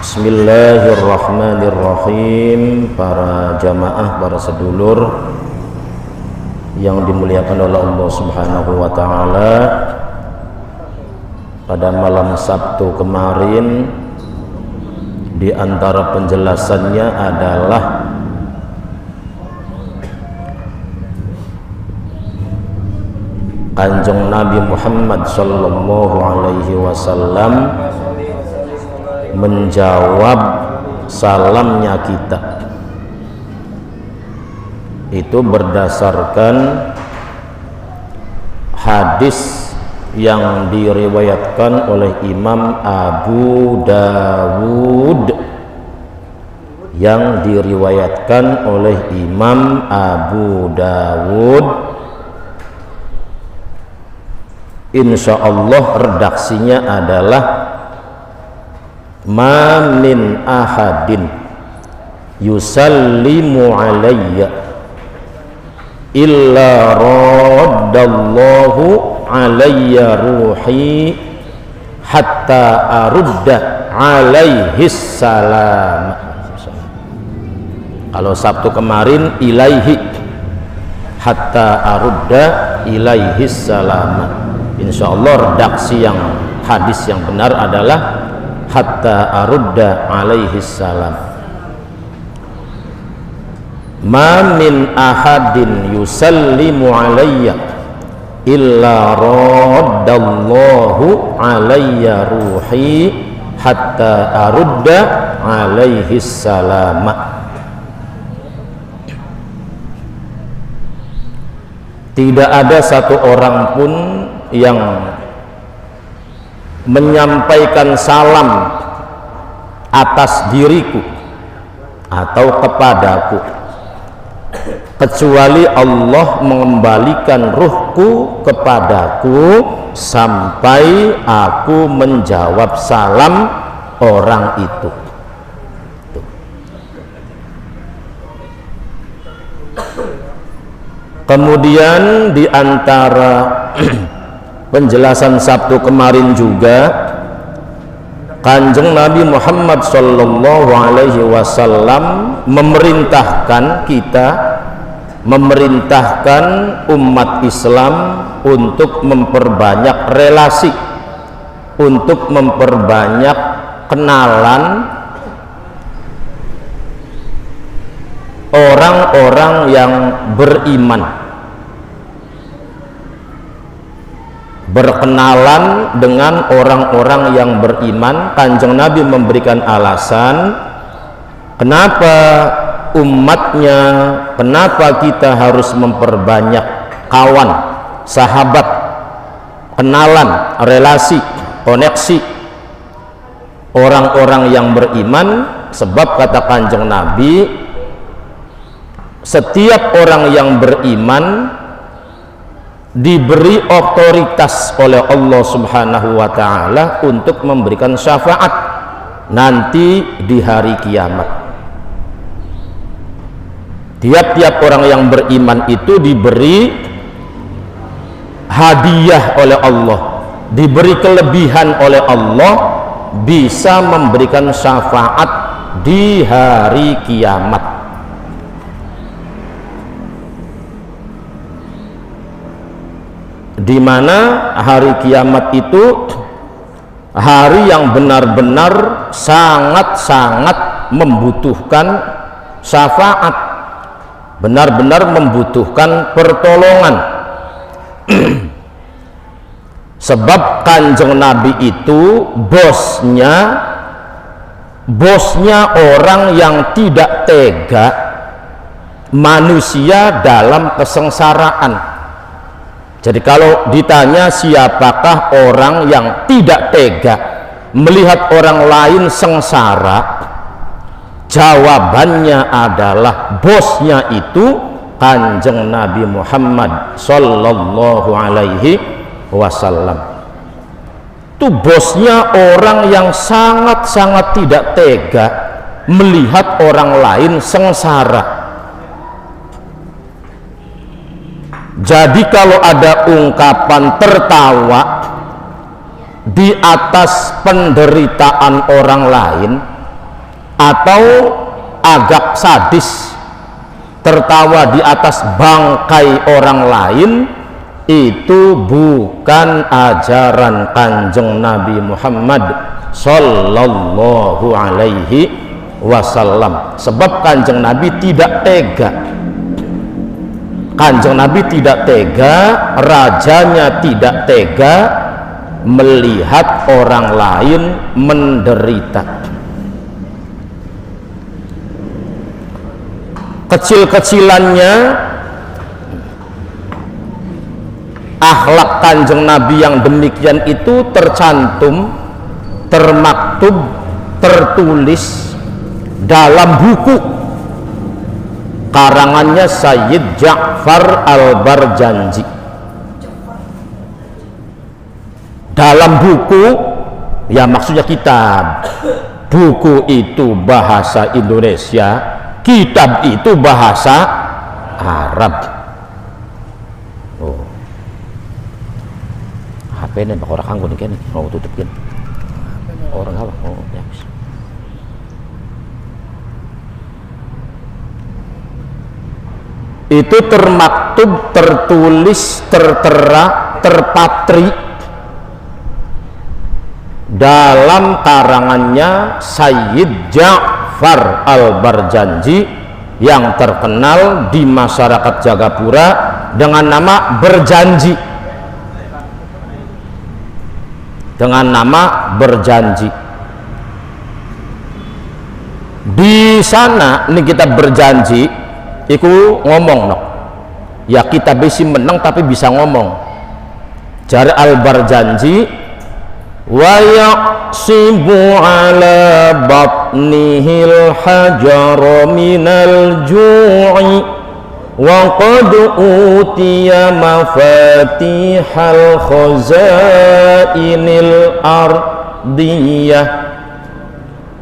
Bismillahirrahmanirrahim. Para jamaah, para sedulur yang dimuliakan oleh Allah Subhanahu wa taala, pada malam Sabtu kemarin di antara penjelasannya adalah Kanjeng Nabi Muhammad sallallahu alaihi wasallam menjawab salamnya kita itu berdasarkan hadis yang diriwayatkan oleh Imam Abu Dawud insyaallah redaksinya adalah ma min ahadin yusallimu alayya illa raddallahu alayya ruhi hatta arudda alaihi salam. Kalau Sabtu kemarin ilaihi hatta arudda ilaihi salam. Insyaallah redaksi yang hadis yang benar adalah hatta arudda alaihi salam. Ma min ahadin yusallimu alayya illa raddallahu alayya ruhi hatta arudda alaihi salam. Tidak ada satu orang pun yang menyampaikan salam atas diriku atau kepadaku kecuali Allah mengembalikan ruhku kepadaku sampai aku menjawab salam orang itu. Kemudian di antara penjelasan Sabtu kemarin juga, Kanjeng Nabi Muhammad sallallahu alaihi wasallam memerintahkan kita, memerintahkan umat Islam untuk memperbanyak relasi, untuk memperbanyak kenalan orang-orang yang beriman, berkenalan dengan orang-orang yang beriman. Kanjeng Nabi memberikan alasan kenapa umatnya, kenapa kita harus memperbanyak kawan, sahabat, kenalan, relasi, koneksi orang-orang yang beriman. Sebab kata Kanjeng Nabi, setiap orang yang beriman diberi otoritas oleh Allah Subhanahu wa taala untuk memberikan syafaat nanti di hari kiamat. Tiap-tiap orang yang beriman itu diberi hadiah oleh Allah, diberi kelebihan oleh Allah, bisa memberikan syafaat di hari kiamat. Di mana hari kiamat itu hari yang benar-benar sangat-sangat membutuhkan syafaat, benar-benar membutuhkan pertolongan. Sebab Kanjeng Nabi itu bosnya orang yang tidak tega manusia dalam kesengsaraan. Jadi kalau ditanya siapakah orang yang tidak tega melihat orang lain sengsara, jawabannya adalah bosnya itu Kanjeng Nabi Muhammad sallallahu alaihi wasallam. Itu bosnya orang yang sangat-sangat tidak tega melihat orang lain sengsara. Jadi kalau ada ungkapan tertawa di atas penderitaan orang lain, atau agak sadis tertawa di atas bangkai orang lain, itu bukan ajaran Kanjeng Nabi Muhammad sallallahu alaihi wasallam. Sebab Kanjeng Nabi tidak tega, Kanjeng Nabi tidak tega, rajanya tidak tega melihat orang lain menderita. Kecil-kecilannya akhlak Kanjeng Nabi yang demikian itu tercantum, termaktub, tertulis dalam buku karangannya Sayyid Ja'far Al-Barjanji. Dalam buku, ya maksudnya kitab, buku itu bahasa Indonesia, kitab itu bahasa Arab. Oh, HP ini bakal rekam gue nih, mau tutupin orang apa? Oh, ya. Itu termaktub, tertulis, tertera, terpatri dalam karangannya Sayyid Ja'far Al-Barjanji yang terkenal di masyarakat Jagapura dengan nama Berjanji, dengan nama Berjanji. Di sana ini kita berjanji iku ngomong no, ya kita bisa menang tapi bisa ngomong. Jari Al-Barjanji, wa yaqsibu ala batnihil hajar minal ju'i wa qad utiya mafatihal khazainil ardiyah.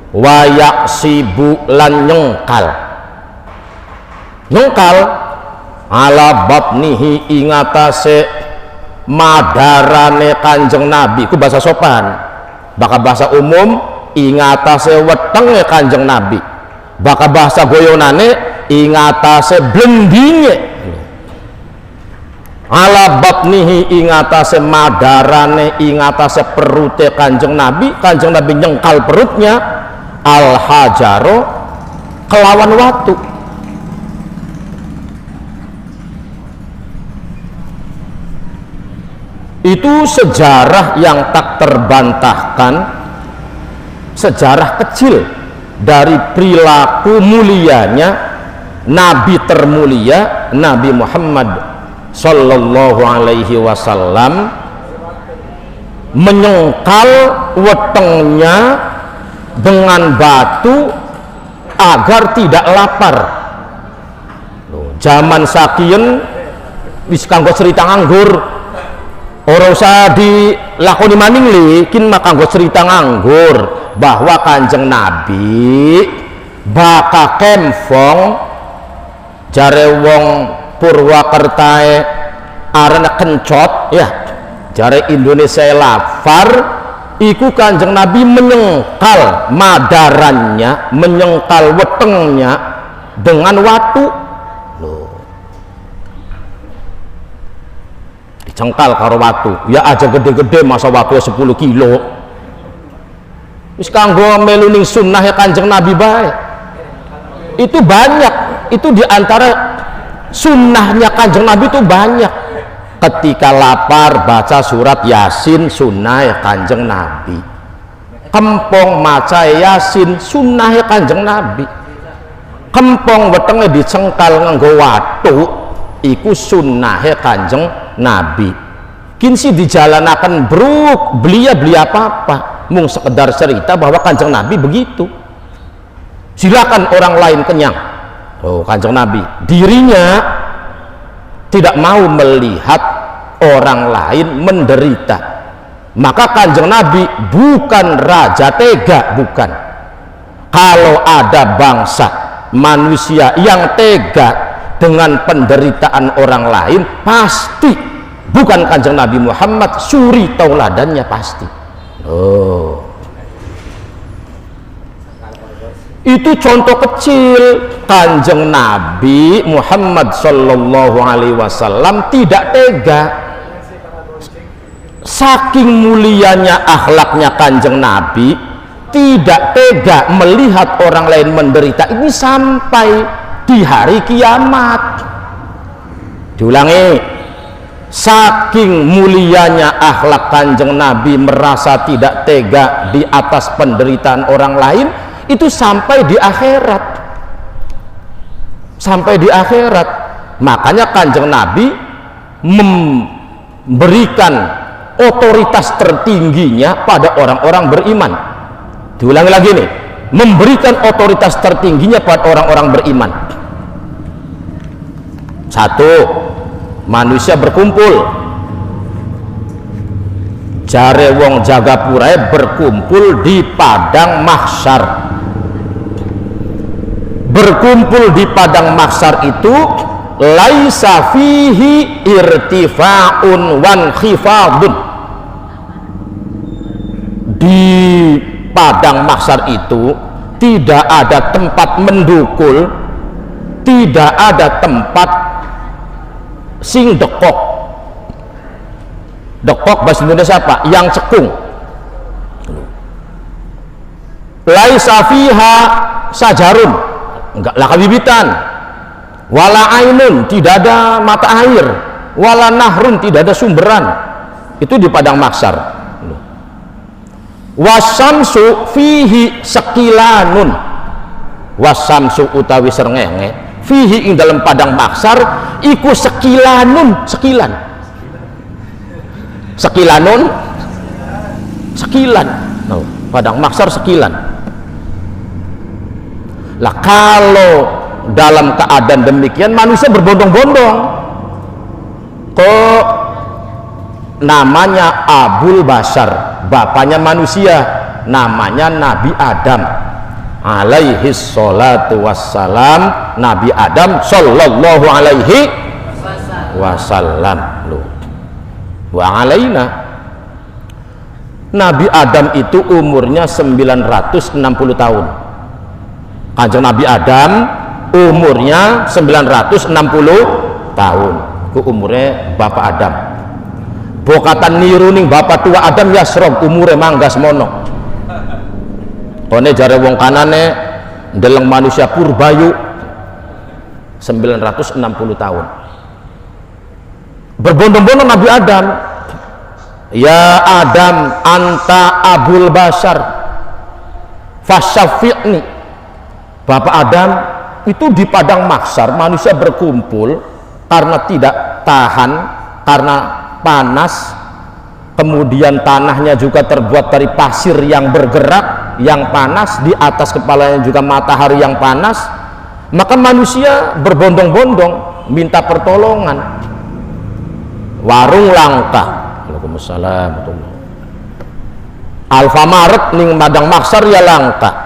Wa yaqsibu lan nyengkal ala batnihi ingatase madarane Kanjeng Nabi, ku bahasa sopan, bakal bahasa umum ingatase wetenge Kanjeng Nabi, bakal bahasa goyonane ingatase blendinge. Ala batnihi ingatase madarane, ingatase perute Kanjeng Nabi, Kanjeng Nabi nyengkal perutnya, al hajaro kelawan watu. Itu sejarah yang tak terbantahkan, sejarah kecil dari perilaku mulianya Nabi termulia Nabi Muhammad sallallahu alaihi wasallam, menyengkal wetengnya dengan batu agar tidak lapar. Zaman sakien wis kanggo cerita nganggur, orang usah dilakoni maning likin maka gue cerita nganggur bahwa Kanjeng Nabi baka kemfong jare wong Purwakertae arena kencot ya, jare Indonesia lapar, iku Kanjeng Nabi menyengkal madarannya, menyengkal wetengnya dengan watu. Cengkal karo watu, ya aja gede-gede masa watu 10 kilo wis kanggo melu ning sunnah ya Kanjeng Nabi bae. Itu banyak, itu diantara sunnahnya Kanjeng Nabi itu banyak. Ketika lapar baca surat Yasin, sunnah ya Kanjeng Nabi. Kempong maca Yasin, sunnah ya Kanjeng Nabi. Kempong wetenge dicengkal nganggo watu, iku sunnah ya Kanjeng Nabi. Kinsi dijalanakan bruk beli apa-apa, mung sekedar cerita bahwa Kanjeng Nabi begitu. Silakan orang lain kenyang. Oh, Kanjeng Nabi dirinya tidak mau melihat orang lain menderita. Maka Kanjeng Nabi bukan raja tega, bukan. Kalau ada bangsa manusia yang tega dengan penderitaan orang lain, pasti bukan Kanjeng Nabi Muhammad, suri tauladannya pasti. Oh, Itu contoh kecil. Kanjeng Nabi Muhammad Sallallahu Alaihi Wasallam tidak tega. Saking mulianya akhlaknya kanjeng Nabi, tidak tega melihat orang lain menderita ini sampai di hari kiamat. Diulangi, saking mulianya akhlak kanjeng Nabi, merasa tidak tega di atas penderitaan orang lain, itu sampai di akhirat. Sampai di akhirat. Makanya kanjeng Nabi memberikan otoritas tertingginya pada orang-orang beriman. Diulangi lagi nih, memberikan otoritas tertingginya pada orang-orang beriman. Satu, manusia berkumpul, jare wong Jagapura berkumpul di padang mahsyar. Berkumpul di padang mahsyar itu laisa fihi irtifa'un wan khifadun. Di padang mahsyar itu tidak ada tempat mendukul, tidak ada tempat sing dekok. Dekok bahasa Indonesia apa? Yang cekung. Laisa fiha sajarun, enggak lah kabibitan. Wala ainun, tidak ada mata air. Wala nahrun, tidak ada sumberan. Itu di padang mahsyar. Wasamsu fihi sekilanun. Wasamsu utawi srengenge fihi ing dalam padang mahsyar iku sekilanun, sekilan. Sekilanun, sekilan. Oh, padang mahsyar sekilan. Lah kalau dalam keadaan demikian manusia berbondong-bondong, kok namanya Abul Bashar, bapaknya manusia, namanya Nabi Adam alaihi salatu wassalam. Nabi Adam sallallahu alaihi wasallam. Wa alaina, Nabi Adam itu umurnya 960 tahun. Kanjeng Nabi Adam umurnya 960 tahun. Itu umurnya Bapak Adam. Bokatan niru ning bapak tua Adam Yasrob umure mangga semono. One jare wong kanane ndeleng manusia purbayu 960 tahun. Berbondong-bondong Nabi Adam. Ya Adam anta Abul Bashar fasyafi'ni. Bapak Adam itu di padang mahsyar manusia berkumpul karena tidak tahan, karena panas, kemudian tanahnya juga terbuat dari pasir yang bergerak, yang panas, di atas kepalanya juga matahari yang panas, maka manusia berbondong-bondong minta pertolongan. Warung langka. Waalaikumsalam. Alfamaret ning padang mahsyar ya langka.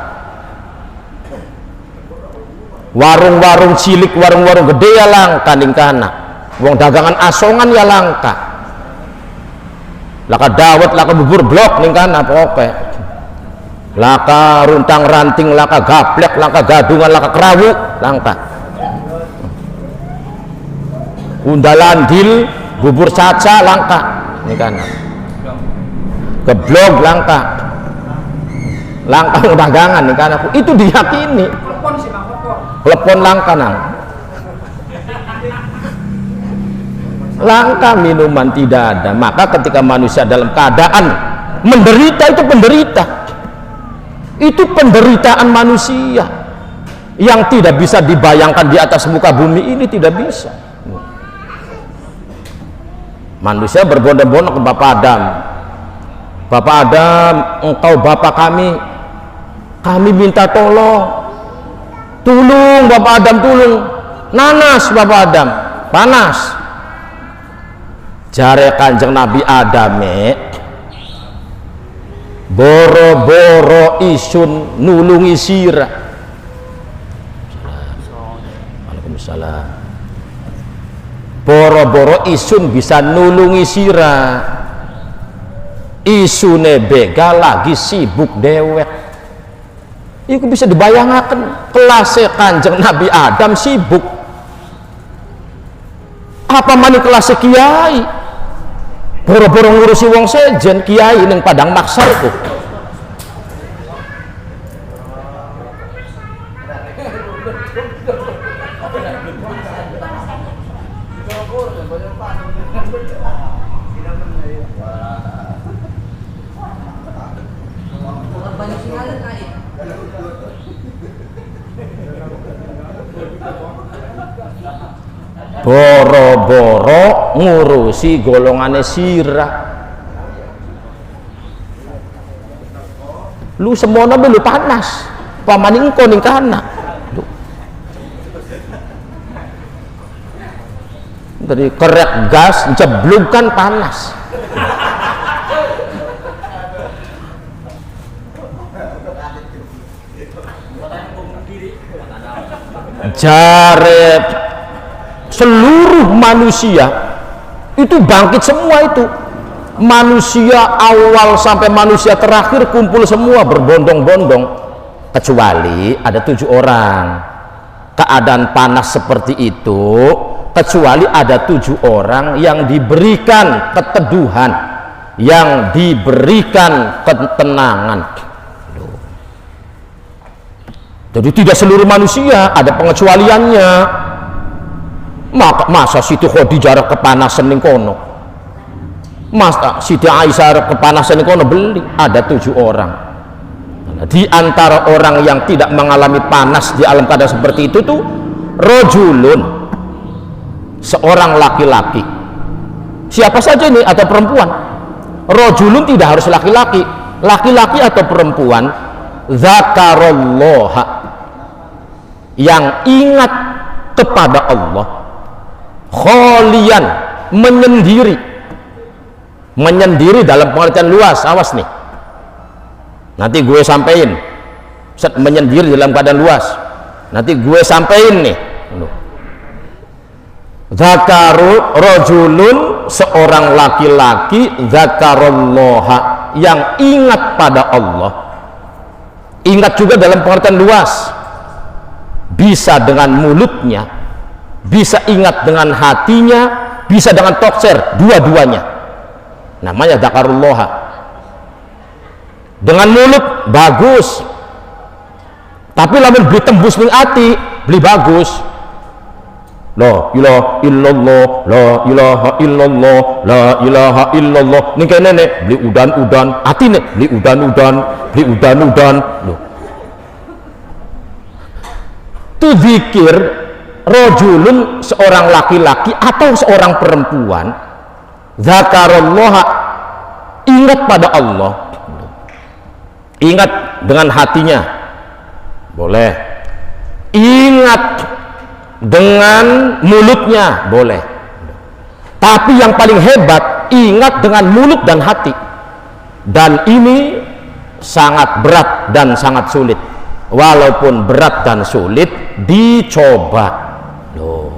Warung-warung cilik, warung-warung gede ya langka ning kana. Wong dagangan asongan ya langka. Laka dawet, laka bubur blok ning kana pokoke. Laka runtang ranting, laka gaplek, laka gadungan, laka kerawu langka. Undalan dil, bubur caca langka ning kana. Geblog langka. Langka dagangan ning kana. Itu diyakini. Lepon langka nang. Langka minuman tidak ada. Maka ketika manusia dalam keadaan menderita, itu penderita. Itu penderitaan manusia yang tidak bisa dibayangkan di atas muka bumi ini, tidak bisa. Manusia berbondong-bondong ke Bapak Adam. Bapak Adam, engkau Bapak kami minta tolong. Tulung Bapak Adam, tulung. Nanas Bapak Adam, panas. Jare Kanjeng Nabi Adame boro-boro isun nulungi sira. Waalaikumsalam. Boro-boro isun bisa nulungi sira. Isune bega lagi sibuk dewek. Iku bisa dibayangkan kelasnya Kanjeng Nabi Adam sibuk. Apa mani kelasnya kiai? Boro-boro ngurusi wong sejen kiai ning padang maksar itu. Boro-boro ngurusi golongannya sirah. Lu semono be lu panas pamani engko ning kana dari kerek gas jeblukan panas. Jare seluruh manusia itu bangkit semua, itu manusia awal sampai manusia terakhir kumpul semua berbondong-bondong, kecuali ada 7 orang. Keadaan panas seperti itu, kecuali ada 7 orang yang diberikan keteduhan, yang diberikan ketenangan. Jadi tidak seluruh manusia, ada pengecualiannya. Masa Siti Khadijah kepanasan ning kono, masa Siti Aisyah kepanasan ning kono, beli ada 7 orang. Di antara orang yang tidak mengalami panas di alam keadaan seperti itu tuh rojulun, seorang laki-laki. Siapa saja ini, atau perempuan. Rojulun tidak harus laki-laki, laki-laki atau perempuan. Zakarollaha, yang ingat kepada Allah, kholian, menyendiri. Menyendiri dalam pengertian luas, awas nih, nanti gue sampein. Menyendiri dalam keadaan luas, nanti gue sampein nih. Zakaru rojulun, seorang laki-laki, zakarollaha, yang ingat pada Allah. Ingat juga dalam pengertian luas, bisa dengan mulutnya, bisa ingat dengan hatinya, bisa dengan tokser, dua-duanya. Namanya zakarullah. Dengan mulut bagus, tapi lamun beli tembus ning ati, beli bagus. La ilaha illallah, la ilaha illallah, la ilaha illallah. Ning kene nek beli udan-udan, atine beli udan-udan, beli udan-udan. Loh. Tu zikir rojulun, seorang laki-laki atau seorang perempuan, zakarullah, ingat pada Allah. Ingat dengan hatinya, boleh. Ingat dengan mulutnya, boleh. Tapi yang paling hebat, ingat dengan mulut dan hati. Dan ini sangat berat dan sangat sulit. Walaupun berat dan sulit, dicoba. Loh.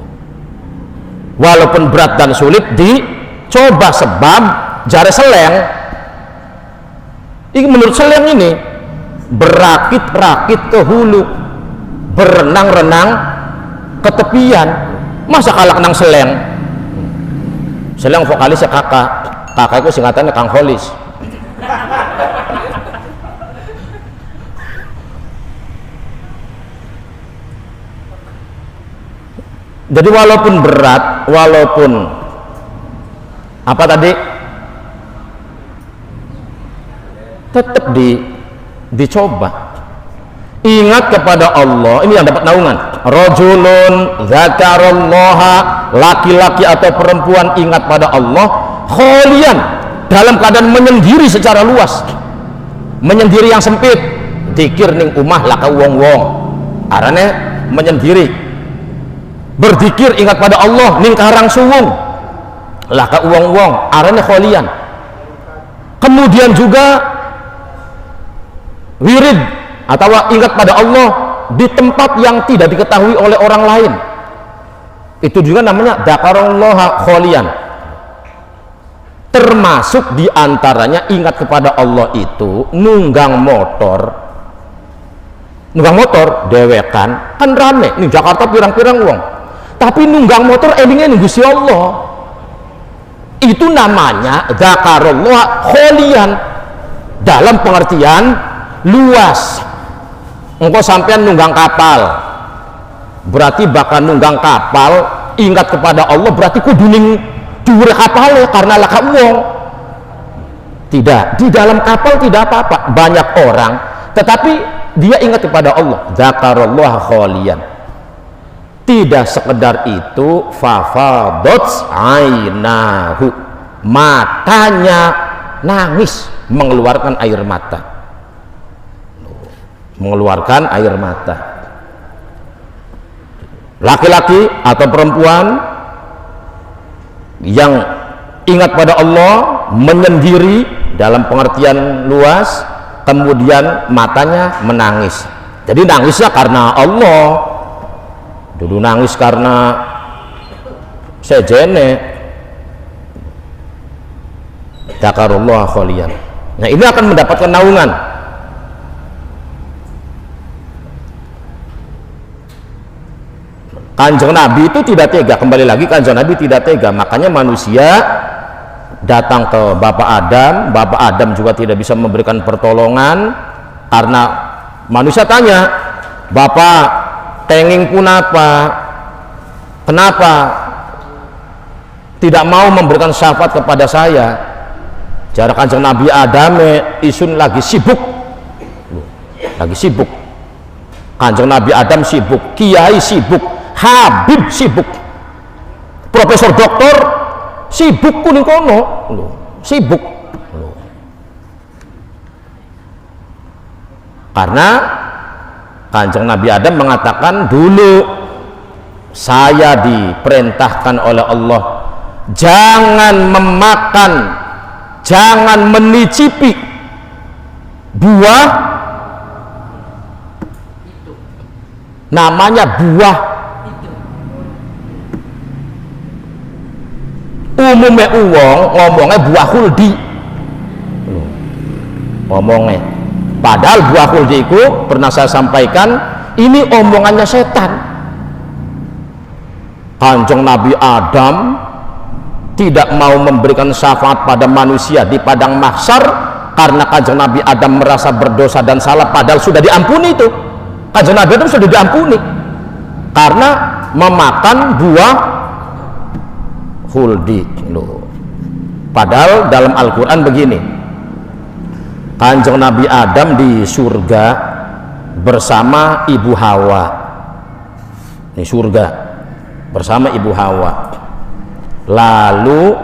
Walaupun berat dan sulit, dicoba, sebab jare seleng. Ini menurut seleng ini, berakit-rakit ke hulu, berenang-renang ke tepian. Masa kalah nang seleng? Seleng vokalisnya kakak itu singkatannya Kang Holis. Jadi walaupun berat, walaupun apa tadi, tetap dicoba. Ingat kepada Allah, ini yang dapat naungan. Rajulun zakarollaha, laki-laki atau perempuan ingat pada Allah, kholian, dalam keadaan menyendiri secara luas, menyendiri yang sempit. Zikir ning umah laka wong-wong, arane menyendiri. Berzikir ingat pada Allah ning karang suwung, laka wong-wong, arane kholian. Kemudian juga wirid atau ingat pada Allah di tempat yang tidak diketahui oleh orang lain, itu juga namanya dzakarullaha kholian. Termasuk diantaranya ingat kepada Allah itu nunggang motor nunggang motor dewekan kan rame nih Jakarta pirang-pirang wong, tapi nunggang motor elingnya ning Gusti Allah. Itu namanya dzakarullah kholian, dalam pengertian luas. Engkau sampean nunggang kapal, berarti bakal nunggang kapal ingat kepada Allah, berarti kuduning dhuwur kapalnya karena laka wong. Tidak, di dalam kapal tidak apa-apa, banyak orang tetapi dia ingat kepada Allah, dzakarullah kholian. Tidak sekedar itu, fafadat ainahu, matanya nangis, mengeluarkan air mata, mengeluarkan air mata. Laki-laki atau perempuan yang ingat pada Allah, menyendiri dalam pengertian luas, kemudian matanya menangis. Jadi nangisnya karena Allah, dulu nangis karena sejene. Dzakarullah kholian. Nah, ini akan mendapatkan naungan. Kanjeng Nabi itu tidak tega, kembali lagi Kanjeng Nabi tidak tega, makanya manusia datang ke Bapak Adam juga tidak bisa memberikan pertolongan, karena manusia tanya, Bapak tenging pun apa, kenapa tidak mau memberikan syafaat kepada saya? Jarak Kanjeng Nabi Adam isun lagi sibuk, Kanjeng Nabi Adam sibuk, kiai sibuk, Habib sibuk, profesor doktor sibuk, kuning kono sibuk. Karena Kanjeng Nabi Adam mengatakan, dulu saya diperintahkan oleh Allah jangan memakan, jangan menicip buah, namanya buah umumnya uang ngomongnya buah khuldi, ngomongnya. Padahal buah khuldi itu pernah saya sampaikan, ini omongannya setan. Kanjeng Nabi Adam tidak mau memberikan syafaat pada manusia di padang mahsyar karena Kanjeng Nabi Adam merasa berdosa dan salah, padahal sudah diampuni. Itu Kanjeng Nabi Adam sudah diampuni karena memakan buah khuldi. Padahal dalam Al-Quran begini, Kanjeng Nabi Adam di surga bersama Ibu Hawa, ini surga bersama Ibu Hawa. Lalu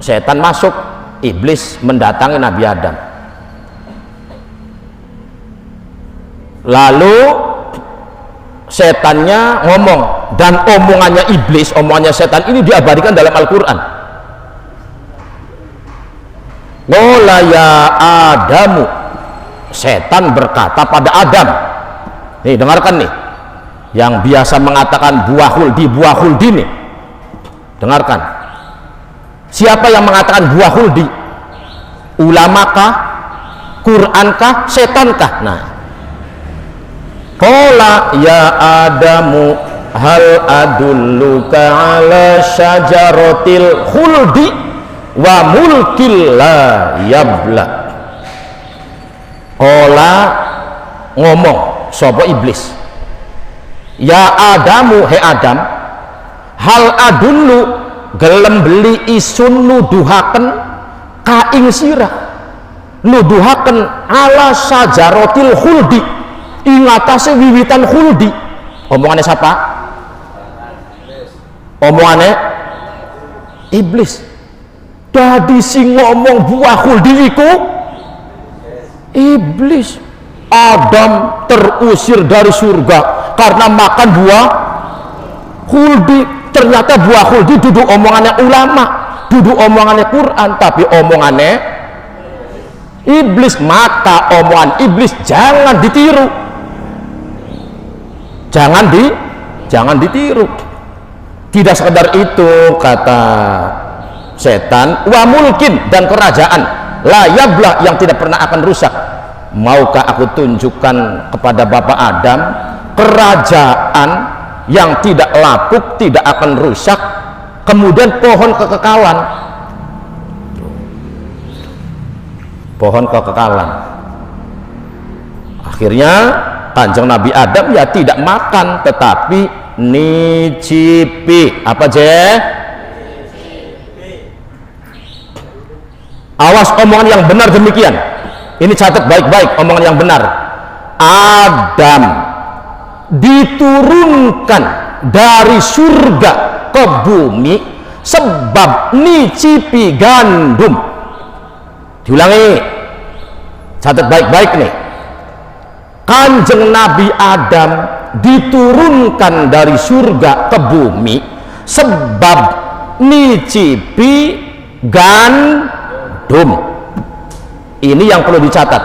setan masuk, iblis mendatangi Nabi Adam. Lalu setannya ngomong, dan omongannya iblis, omongannya setan ini diabadikan dalam Al-Quran. Qala ya Adamu, setan berkata pada Adam. Nih dengarkan nih, yang biasa mengatakan buah khuldi nih, dengarkan. Siapa yang mengatakan buah khuldi? Ulamakah, Qurankah, setankah? Nah, qala ya Adamu hal adulluka ala syajaratil khuldi wa mulkil la yabla. Qala ngomong sapa iblis, ya Adamu, he Adam, hal adullu gelem beli isun nuduhaken ka ing sirah, nuduhaken ala syajaratil khuldi, ing atase wiwitan khuldi. Omongannya siapa? Omongannya iblis. Dadi sing ngomong buah khuldi iku iblis. Adam terusir dari surga karena makan buah khuldi. Ternyata buah khuldi duduk omongannya ulama, duduk omongannya Quran, tapi omongannya iblis. Maka omongan iblis jangan ditiru, jangan ditiru. Tidak sekedar itu, kata setan, wa mulkin, dan kerajaan la yabla, yang tidak pernah akan rusak. maukah aku tunjukkan kepada Bapak Adam kerajaan yang tidak lapuk, tidak akan rusak, kemudian pohon kekekalan. Pohon kekekalan. Akhirnya Kanjeng Nabi Adam ya tidak makan, tetapi nicipi. Apa je? Awas omongan yang benar demikian. Ini catat baik-baik omongan yang benar. Adam diturunkan dari surga ke bumi sebab nicipi gandum. Diulangi, catat baik-baik nih. Kanjeng Nabi Adam diturunkan dari surga ke bumi sebab nicipi gandum. Ini yang perlu dicatat,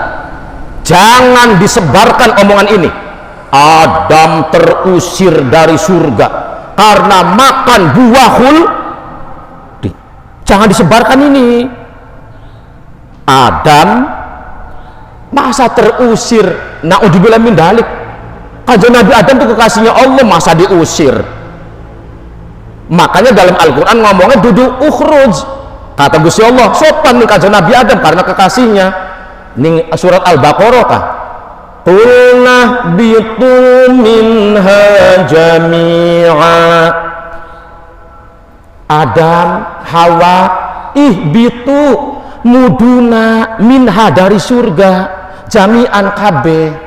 jangan disebarkan omongan ini. Adam terusir dari surga karena makan buah khuldi. Jangan disebarkan ini. Adam masa terusir, naudzubillah min dzalik. Kanjeng Nabi Adam itu kekasihnya Allah, masa diusir? Makanya dalam Al-Quran ngomongnya duduk ukhruj, kata Gusti Allah sopan nih Kanjeng Nabi Adam karena kekasihnya. Ini surat Al-Baqarah kah? Qulna bitu minha jami'a. Adam, Hawa, ihbitu muduna minha dari surga jami'an kabeh.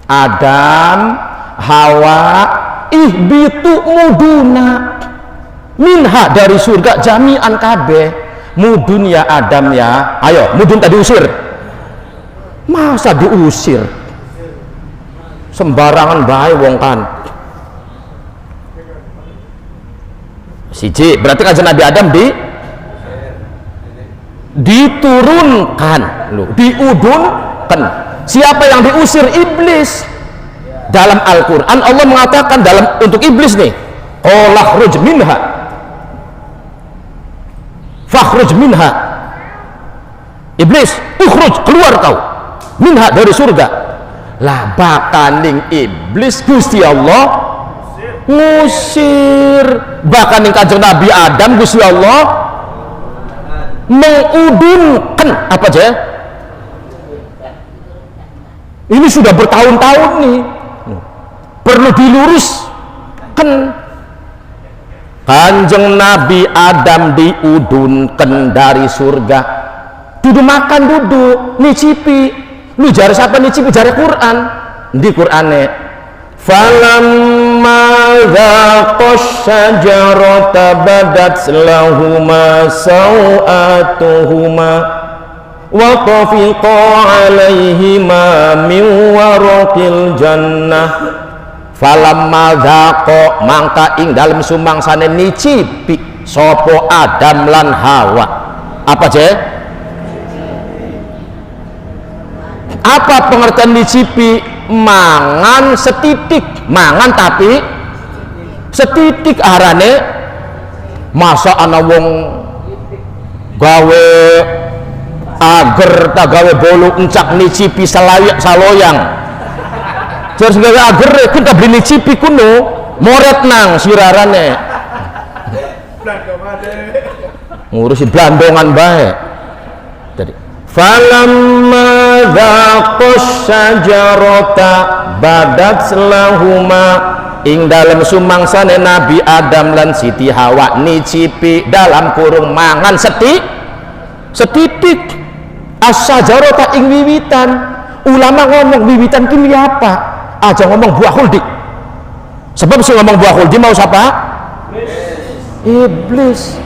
Adam, Hawa, ihbitu muduna minha dari surga jami'an kabeh. Mudun ya Adam ya, ayo mudun tadi usir. Masa diusir? Sembarangan bae wong kan. Siji, berarti Kanjeng Nabi Adam diturunkan, diudunkan. Siapa yang diusir? Iblis. Dalam Al-Quran Allah mengatakan untuk iblis nih, qulakhruj minha fakhruj minha. Iblis, ukhruj, keluar kau minha dari surga. Lah bakaning iblis Gusti Allah ngusir. Bakaning Kanjeng Nabi Adam Gusti Allah mengudunkan. Apa aja? Ini sudah bertahun-tahun nih, perlu diluruskan. Kanjeng Nabi Adam diudunkan dari surga, duduk makan, duduk nicipi. Lu jari siapa nicipi? Jari Quran. Di Qur'ane falamma dzaqash syajarata badat lahuma sawatuhuma wa tafiqa alaihima min waraqil jannah. Falamma dzaqa, mangka ing dalem sumangsane nicipi sapa Adam lan Hawa. Apa je? Apa pengertian nicipi? Mangan setitik, mangan tapi setitik. Arane masa ana wong gawe ager tak gawe bolu encak nicipi saloyang. Terus gawe ager kita beli nicipi kuno moret nang sirarane. Ngurusi blandongan bae. Jadi falamma dzaqash syajarata badat lahuma, ing dalem sumangsane Nabi Adam lan Siti Hawa nicipi dalam kurung mangan setitik as-syajarata ing wiwitan. Ulama ngomong wiwitan kini apa? Aja ngomong buah khuldi. Sebab sih ngomong buah khuldi mau siapa? Iblis.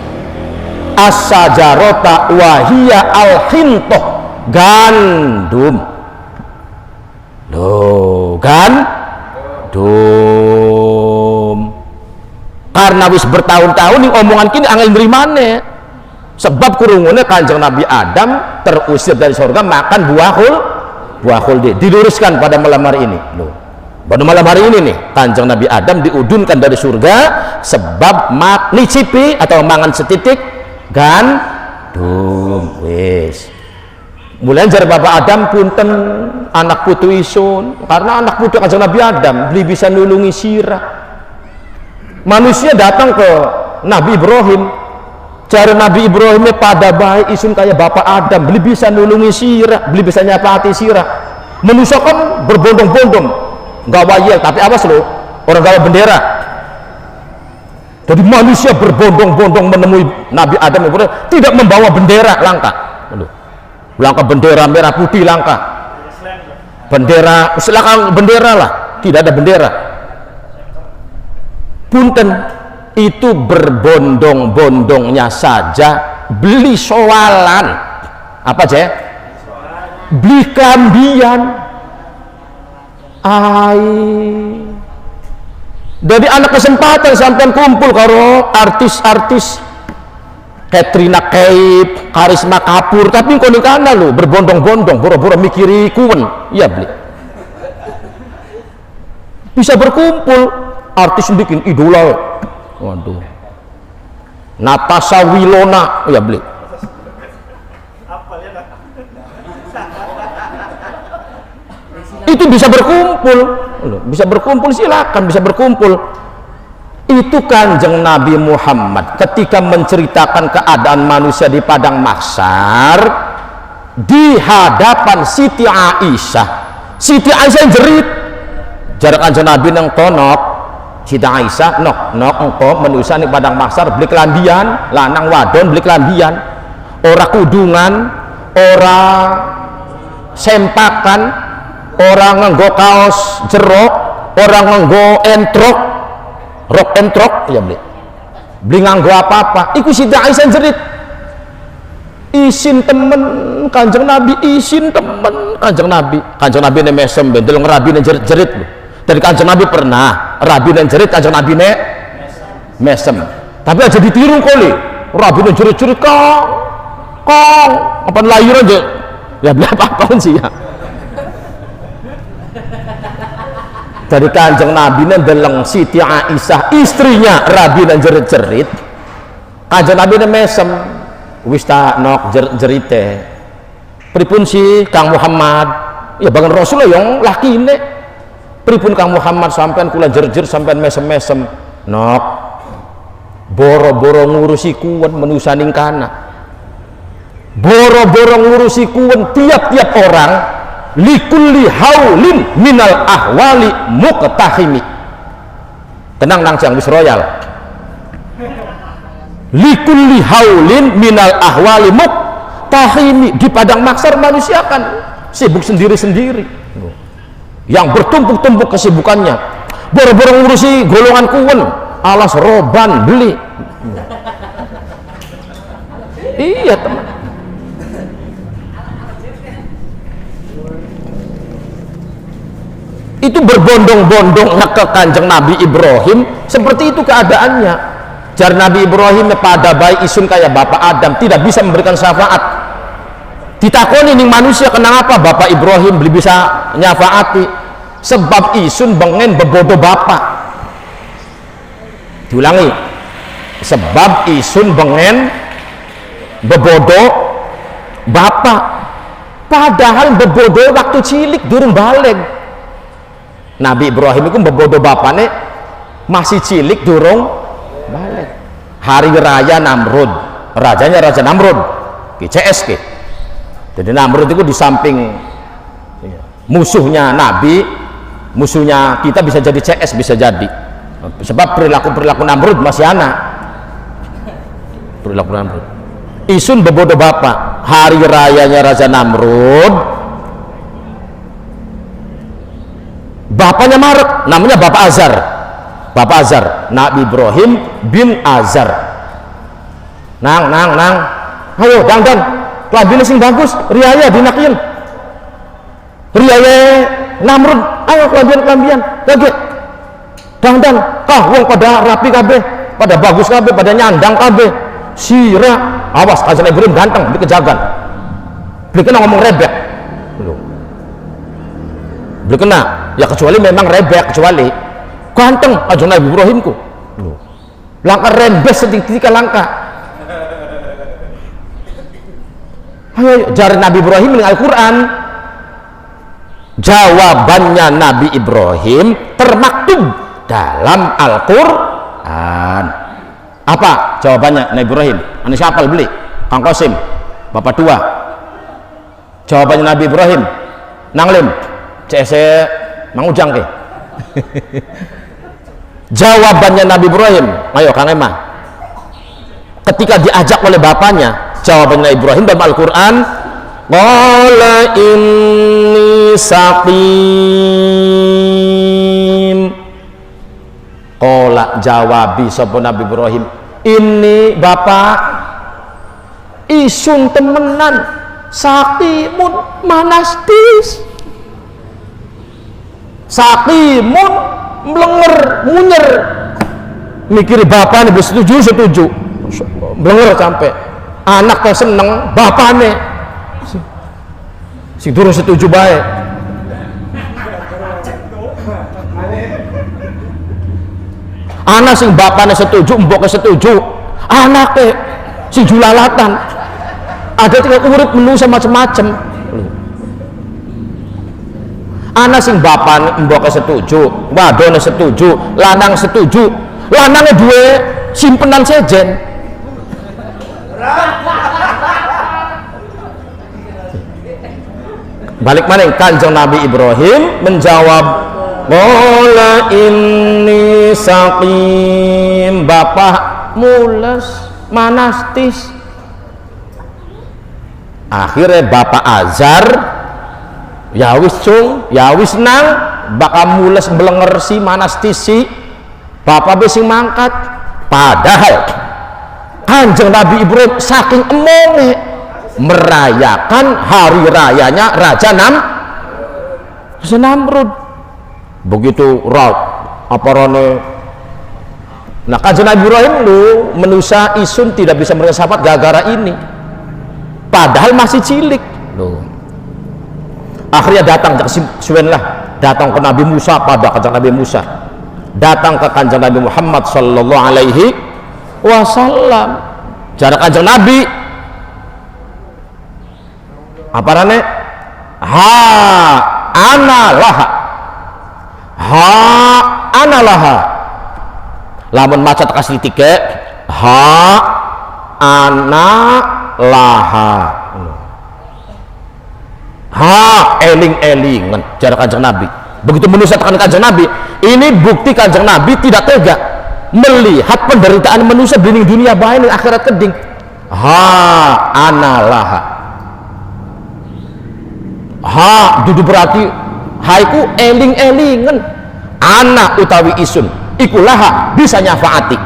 As-syajarata wahiyya al-hintoh, gandum. Loh, gandum. Karena wis bertahun-tahun nih omongan kini angel nerimane. Sebab kurungannya Kanjeng Nabi Adam terusir dari surga makan buah khuldi. Diluruskan pada malam hari ini. Loh, pada malam hari ini nih Kanjeng Nabi Adam diudunkan dari surga sebab nicipi atau mangan setitik gandum. Wis mulai dari Bapak Adam punten anak putu isun, karena anak putu kanjeng Nabi Adam beli bisa nulungi sirah. Manusia datang ke Nabi Ibrahim, cara Nabi Ibrahimnya pada baik isun kayak Bapak Adam, beli bisa nulungi sirah, beli bisa nyapati sirah. Manusia kan berbondong-bondong, nggak wayel, tapi awas lo, orang gawa bendera. Jadi manusia berbondong-bondong menemui Nabi Adam Ibrahim, tidak membawa bendera, langka. Langka bendera merah putih, langka. Bendera, silakan bendera lah, tidak ada bendera. Punten, itu berbondong-bondongnya saja beli soalan apa aja ya? Beli kelambian jadi anak kesempatan sampai kumpul karo artis-artis Katrina Kaif, Karisma Kapur, tapi kau nikana lu berbondong-bondong boro-boro mikiri kuwen iya beli bisa berkumpul artis bikin idola. Waduh, Natasha Wilona ya beli itu bisa berkumpul silakan bisa berkumpul. Itu kanjeng Nabi Muhammad ketika menceritakan keadaan manusia di padang mahsyar di hadapan Siti Aisyah yang jerit jarak kanjeng Nabi nang tonok Siti Aisyah nok engko manusia di padang mahsyar beli kelambian lanang wadon beli kelambian ora kudungan ora sempakan ora nganggo kaos jerok ora nganggo entrok rok entrok ya beli nganggo apa-apa iku Siti Aisyah jerit isin temen kanjeng Nabi isin temen kanjeng Nabi ini mesem bendel ngerabi dan jerit lho. Dari kanjeng Nabi pernah rabi dan jerit kanjeng Nabi ne mesem tapi aja ditiru kali rabi dan jerit-jerit kong apa lahir aja ya beli apa-apaan sih ya. Dari kanjeng Nabi ndeleng Siti Aisyah istrinya rabi dan jerit-jerit kanjeng Nabi ne mesem wis tak nok jerite pripun si Kang Muhammad ya bangun Rasul yang laki ini pripun Kang Muhammad sampean kula jer-jer sampean mesem-mesem nok boro-boro ngurusi kuwen menusaning kana boro-boro ngurusi kuwen tiap-tiap orang likulli haulin minal ahwali muqtahimi tenang nang jang wis royal likulli haulin minal ahwali muqtahimi di padang mahsyar manusia akan sibuk sendiri-sendiri yang bertumpuk-tumpuk kesibukannya boro-boro ngurusi golongan kuwen alas roban beli iya teman itu berbondong-bondongnya ke kanjeng Nabi Ibrahim seperti itu keadaannya. Jar Nabi Ibrahim pada bayi isun kayak Bapak Adam tidak bisa memberikan syafaat. Ditakoni ning manusia kenapa Bapak Ibrahim belum bisa nyafaati sebab isun bengen bebodo bapak. Diulangi sebab isun bengen bebodo bapak padahal bebodo waktu cilik durung balik. Nabi Ibrahim itu bebodo bapaknya masih cilik durung balik. Hari raya Namrud rajanya Raja Namrud CSK. Jadi Namrud itu di samping musuhnya Nabi, musuhnya kita bisa jadi CS bisa jadi sebab perilaku Namrud masih anak perilaku Namrud isun bebodo bapak hari rayanya Raja Namrud bapaknya marek namanya Bapak Azar Nabi Ibrahim bin Azar nang ayo dangdan kelabine sing bagus riaya dinakin riaya Namrud ayo kelambian lagi dangdan wong pada rapi kabeh pada bagus kabeh pada nyandang kabeh sira awas Azar Ibrahim ganteng dikejagan beli kena ngomong rebek beli kena ya kecuali memang rebek kecuali ganteng aja Nabi Ibrahimku langkah rembes sedikit langkah Ayo, jari Nabi Ibrahim dengan Al-Quran. Jawabannya Nabi Ibrahim termaktub dalam Al-Quran. Apa jawabannya Nabi Ibrahim? Anu siapa beli? Kang Qasim, Bapak tua. Jawabannya Nabi Ibrahim, Nanglim, CS Mang Ujang ke. Jawabannya Nabi Ibrahim, ayo Kang Emma. Ketika diajak oleh bapaknya, jawabannya Ibrahim dalam Al-Quran, qala inni saqim. Qala jawabi sapa Nabi Ibrahim, ini bapak isun temenan saqimun manastis. Saqimun melenger munyer, mikir bapak nih setuju melenger sampai anak yang seneng bapak nih si turun setuju baik. Anak sing bapaknya setuju, mboknya setuju, anaknya si julalatan. Ada tiga urip menu sama macam-macam. Anak sing bapaknya mboknya setuju, wadone setuju, lanang setuju, lanangnya dua simpenan sejen. Balik maning Kanjeng Nabi Ibrahim menjawab, qala inni saqim, bapak mules manastis. Akhirnya bapak Azar, ya wis cung, ya wis nang, bakal mules melenger si manastis si bapak besi mangkat. Padahal Kanjeng Nabi Ibrahim saking emongnya merayakan hari rayanya Raja Namrud. Begitu apa rone. Nah Kanjeng Nabi Ibrahim lu menusa isun tidak bisa meresafat gara-gara ini, padahal masih cilik loh. Akhirnya datang datang ke Nabi Musa, pada Kanjeng Nabi Musa datang ke Kanjeng Nabi Muhammad sallallahu alaihi wasallam. Cara Kanjeng Nabi apa rane? Ana laha lamun maca kasih tiga ana laha eling-elingan cara Kanjeng Nabi. Begitu menusahkan Kanjeng Nabi, ini bukti Kanjeng Nabi tidak tega melihat penderitaan manusia di dunia baik dan akhirat keding. Ana laha dudu berarti haiku eling-elingan, anak utawi isun ikulah bisa nyafaati.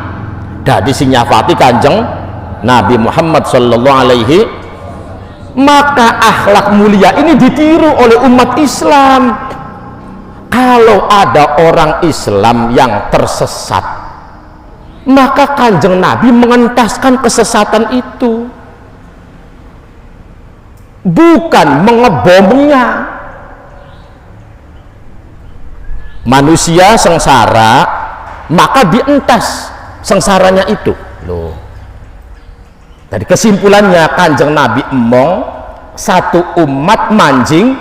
Dadi sing nyafaati Kanjeng Nabi Muhammad sallallahu alaihi. Maka akhlak mulia ini ditiru oleh umat Islam. Kalau ada orang Islam yang tersesat, maka Kanjeng Nabi mengentaskan kesesatan itu, bukan mengebomnya. Manusia sengsara, maka dientas sengsaranya itu loh. Jadi kesimpulannya Kanjeng Nabi emong satu umat manjing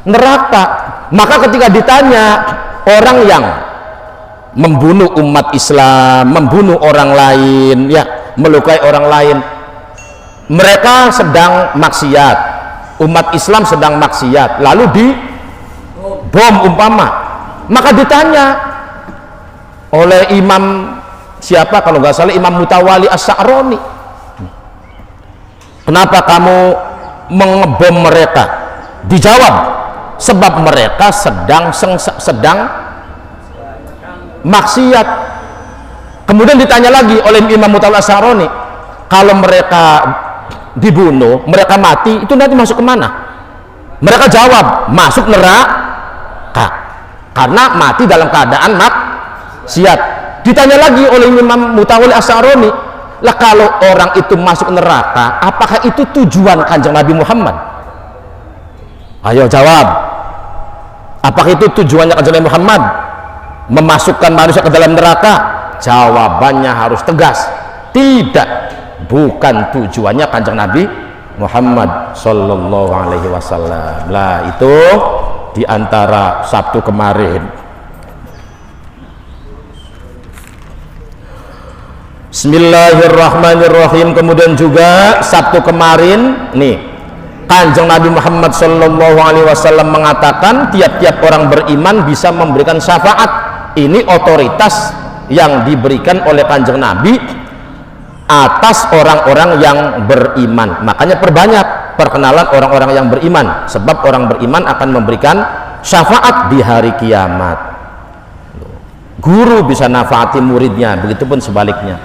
neraka. Maka ketika ditanya orang yang membunuh umat Islam, membunuh orang lain, ya melukai orang lain, mereka sedang maksiat, umat Islam sedang maksiat, lalu di bom umpama, maka ditanya oleh imam siapa kalau nggak salah Imam Mutawali As-Sa'roni, kenapa kamu mengebom mereka? Dijawab, sebab mereka sedang maksiat. Kemudian ditanya lagi oleh Imam Mutawali As-Sa'roni, kalau mereka dibunuh, mereka mati, itu nanti masuk kemana? Mereka jawab, masuk neraka, karena mati dalam keadaan maksiat. Ditanya lagi oleh Imam Mutawali As-Sa'roni, lah kalau orang itu masuk neraka, apakah itu tujuan Kanjeng Nabi Muhammad? Ayo jawab, apakah itu tujuannya Kanjeng Nabi Muhammad memasukkan manusia ke dalam neraka? Jawabannya harus tegas, tidak, bukan tujuannya Kanjeng Nabi Muhammad sallallahu alaihi wasallam. Lah itu di antara Sabtu kemarin. Bismillahirrahmanirrahim. Kemudian juga Sabtu kemarin nih, Kanjeng Nabi Muhammad sallallahu alaihi wasallam mengatakan tiap-tiap orang beriman bisa memberikan syafaat. Ini otoritas yang diberikan oleh Kanjeng Nabi atas orang-orang yang beriman. Makanya perbanyak perkenalan orang-orang yang beriman, sebab orang beriman akan memberikan syafaat di hari kiamat. Guru bisa nafaati muridnya, begitupun sebaliknya.